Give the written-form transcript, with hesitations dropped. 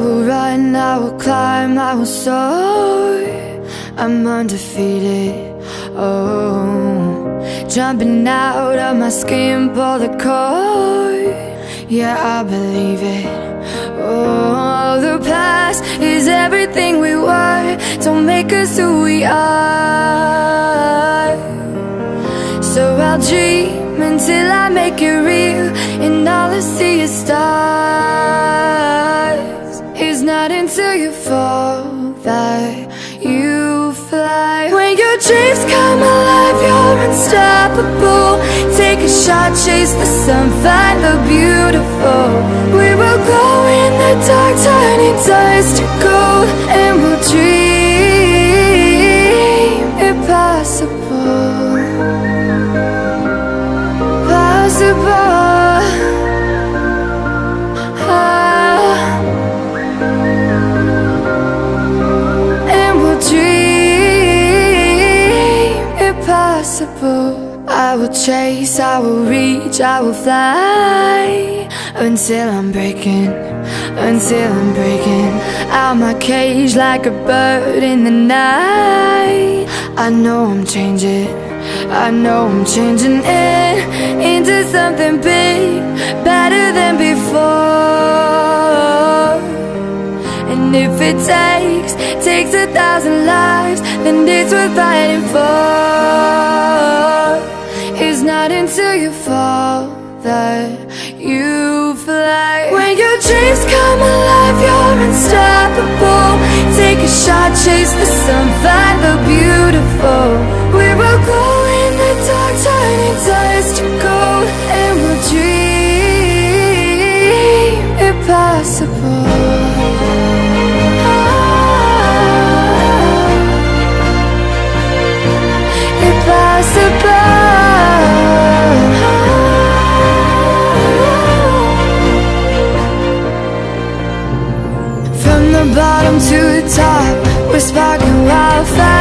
will run, I will climb, I will soar. I'm undefeated, oh. Jumping out of my skin, pull the cord. Yeah, I believe it. Oh, the past is everything we were. Don't make us who we are. So I'll dream until I make it real, and all I see is stars. It's not until you fall that you fly. When your dreams come alive, you're unstoppable. Take a shot, chase the sun, find the beautiful. We will glow in the dark, turning dust to gold, and we'll dream impossible. Possible. And we'll dream impossible. I will chase, I will reach, I will fly until I'm breaking, until I'm breaking out my cage like a bird in the night. I know I'm changing, I know I'm changing it into something big, better than before. And if it takes 1,000 lives, then it's worth fighting for. It's not until you fall that you fly. When your dreams come alive, you're unstoppable. Take a shot, chase the sun, find the beautiful. We will go in the dark, turning dust to gold, and we'll dream impossible. From the bottom to the top, we're sparking wildfire.